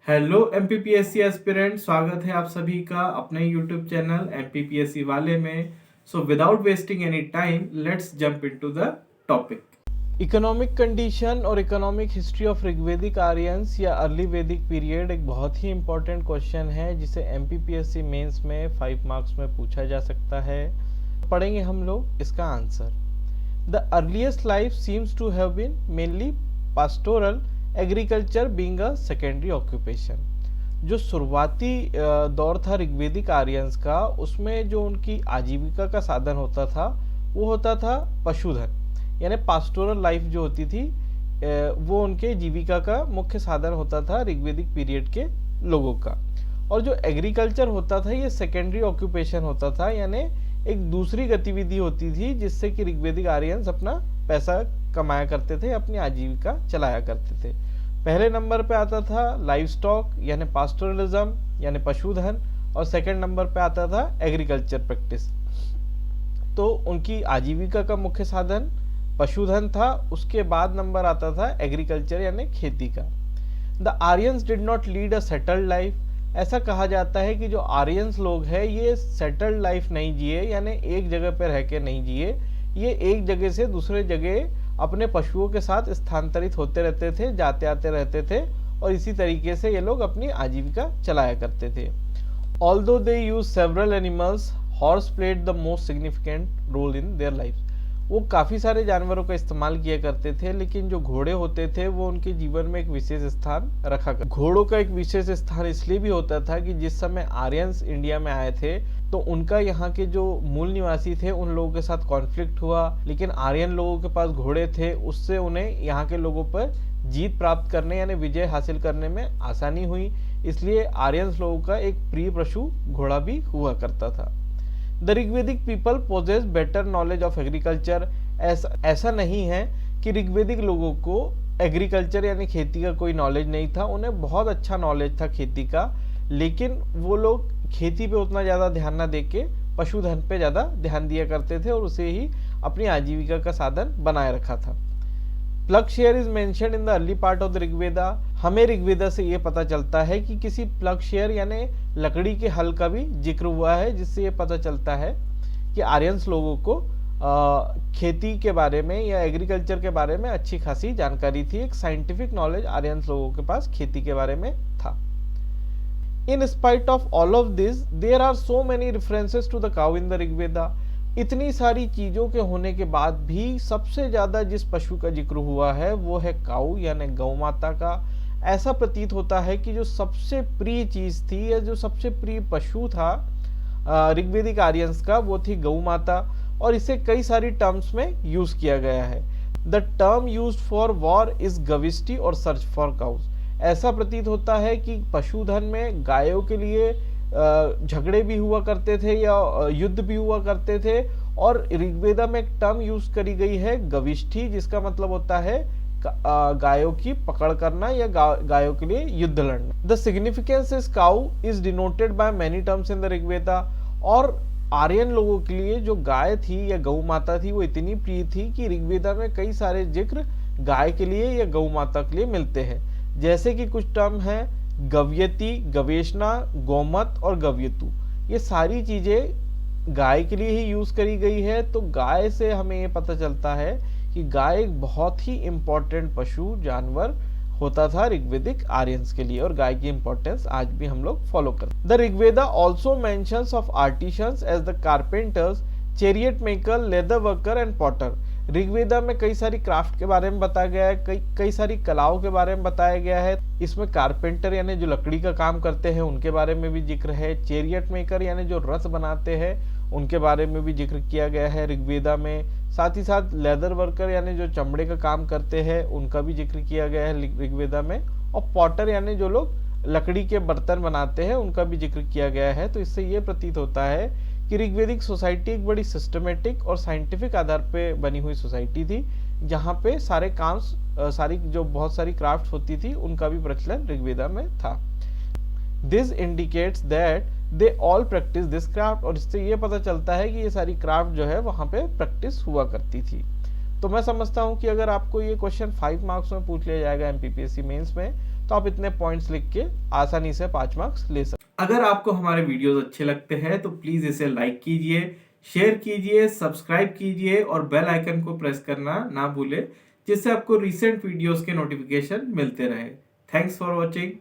Hello MPPSC aspirant, स्वागत है आप सभी का अपने यूट्यूब चैनल एमपीपीएससी वाले में। So without wasting any time let's jump into the topic. Economic condition और economic history of Rigvedic Aryans या अर्ली वैदिक पीरियड एक बहुत ही इंपॉर्टेंट क्वेश्चन है जिसे एमपीपीएससी मेंस में 5 मार्क्स में पूछा जा सकता है। पढ़ेंगे हम लोग इसका answer. The earliest life seems to have been mainly pastoral, agriculture being a secondary occupation. जो शुरुआती दौर था ऋग्वेदिक आर्यंस का, उसमें जो उनकी आजीविका का साधन होता था वो होता था पशुधन, यानी पास्टोरल लाइफ जो होती थी वो उनके जीविका का मुख्य साधन होता था ऋग्वेदिक पीरियड के लोगों का। और जो एग्रीकल्चर होता था ये सेकेंडरी ऑक्यूपेशन होता था, यानी एक दूसरी गतिविधि होती थी जिससे कि ऋग्वेदिक आर्यंस अपना पैसा कमाया करते थे, अपनी आजीविका चलाया करते थे। पहले नंबर पे आता था लाइव स्टॉक यानी पास्टोरलिज्म यानी पशुधन, और सेकंड नंबर पे आता था एग्रीकल्चर प्रैक्टिस। तो उनकी आजीविका का मुख्य साधन पशुधन था, उसके बाद नंबर आता था एग्रीकल्चर यानी खेती का। The Aryans did not lead a settled life. ऐसा कहा जाता है कि जो आर्यंस लोग हैं ये सेटल्ड लाइफ नहीं जिए, यानी एक जगह पर रह के नहीं जिए। ये एक जगह से दूसरे जगह अपने पशुओं के साथ स्थानांतरित होते रहते थे, जाते आते रहते थे, और इसी तरीके से ये लोग अपनी आजीविका चलाया करते थे। Although they use several animals, horse played the most significant role in their life. वो काफ़ी सारे जानवरों का इस्तेमाल किया करते थे, लेकिन जो घोड़े होते थे वो उनके जीवन में एक विशेष स्थान रखा करते। घोड़ों का एक विशेष स्थान इसलिए भी होता था कि जिस समय आर्यंस इंडिया में आए थे तो उनका यहाँ के जो मूल निवासी थे उन लोगों के साथ कॉन्फ्लिक्ट हुआ, लेकिन आर्यन लोगों के पास घोड़े थे, उससे उन्हें यहाँ के लोगों पर जीत प्राप्त करने यानी विजय हासिल करने में आसानी हुई। इसलिए आर्यंस लोगों का एक प्रिय पशु घोड़ा भी हुआ करता था। The Rigvedic people possess better knowledge of agriculture. ऐसा नहीं है कि ऋग्वेदिक लोगों को एग्रीकल्चर यानी खेती का कोई नॉलेज नहीं था, उन्हें बहुत अच्छा नॉलेज था खेती का, लेकिन वो लोग खेती पे उतना ज़्यादा ध्यान ना देके पशुधन पे ज़्यादा ध्यान दिया करते थे और उसे ही अपनी आजीविका का साधन बनाए रखा था। Plug share is mentioned in the early part of the Rigveda. हमें ऋग्वेदा से ये पता चलता है कि किसी प्लग शेयर यानी लकड़ी के हल का भी जिक्र हुआ है, जिससे ये पता चलता है कि आर्यंस लोगों को खेती के बारे में या एग्रीकल्चर के बारे में अच्छी खासी जानकारी थी। एक साइंटिफिक नॉलेज आर्यंस लोगों के पास खेती के बारे में था। In spite of all of this there are so many references to the cow in the Rigveda. इतनी सारी चीज़ों के होने के बाद भी सबसे ज़्यादा जिस पशु का जिक्र हुआ है वो है काऊ यानी गौ माता का। ऐसा प्रतीत होता है कि जो सबसे प्रिय चीज़ थी या जो सबसे प्रिय पशु था ऋग्वेदिक आर्यंस का वो थी गौ माता, और इसे कई सारी टर्म्स में यूज़ किया गया है। The term used for war is gavishti और सर्च फॉर काउज। ऐसा प्रतीत होता है कि पशुधन में गायों के लिए झगड़े भी हुआ करते थे या युद्ध भी हुआ करते थे, और ऋग्वेदा में एक टर्म यूज करी गई है गविष्ठी, जिसका मतलब होता है गायों की पकड़ करना या गायों के लिए युद्ध लड़ना। The significance is cow is denoted by many terms in the Rigveda. और आर्यन लोगों के लिए जो गाय थी या गौ माता थी वो इतनी प्रिय थी कि ऋग्वेदा में कई सारे जिक्र गाय के लिए या गौ माता के लिए मिलते हैं। जैसे कि कुछ टर्म है गव्यति, गवेषणा, गोमत और गव्यतु। ये सारी चीज़ें गाय के लिए ही यूज़ करी गई है। तो गाय से हमें ये पता चलता है कि गाय एक बहुत ही इम्पोर्टेंट पशु जानवर होता था ऋग्वेदिक आर्यंस के लिए, और गाय की इंपॉर्टेंस आज भी हम लोग फॉलो करते। The Rigveda also mentions of artisans as the carpenters, chariot maker, leather worker and potter. Rigveda में कई सारी क्राफ्ट के बारे में बताया गया है, कई सारी कलाओं के बारे में बताया गया है। इसमें कारपेंटर यानी जो लकड़ी का काम करते हैं उनके बारे में भी जिक्र है। चैरियट मेकर यानी जो रथ बनाते हैं उनके बारे में भी जिक्र किया गया है ऋग्वेदा में। साथ ही साथ लेदर वर्कर यानी जो चमड़े का काम करते हैं उनका भी जिक्र किया गया है ऋग्वेदा में। और पॉटर यानी जो लोग लकड़ी के बर्तन बनाते हैं उनका भी जिक्र किया गया है। तो इससे ये प्रतीत होता है कि ऋग्वेदिक सोसाइटी एक बड़ी सिस्टमेटिक और साइंटिफिक आधार पे बनी हुई सोसाइटी थी, जहाँ पे सारे काम बहुत सारी क्राफ्ट होती थी उनका भी प्रचलन ऋग्वेदा में था। This indicates that they all practice this craft. और इससे ये पता चलता है कि ये सारी क्राफ्ट जो है वहाँ पे प्रैक्टिस हुआ करती थी। तो मैं समझता हूँ कि अगर आपको ये क्वेश्चन 5 मार्क्स में पूछ लिया जाएगा एमपीपीएससी मेंस में तो आप इतने पॉइंट्स लिख के आसानी से 5 मार्क्स ले सकते हैं। अगर आपको हमारे वीडियोस अच्छे लगते हैं तो प्लीज इसे लाइक कीजिए, शेयर कीजिए, सब्सक्राइब कीजिए और बेल आइकन को प्रेस करना ना भूलें, जिससे आपको रिसेंट वीडियोस के नोटिफिकेशन मिलते रहे। Thanks for watching.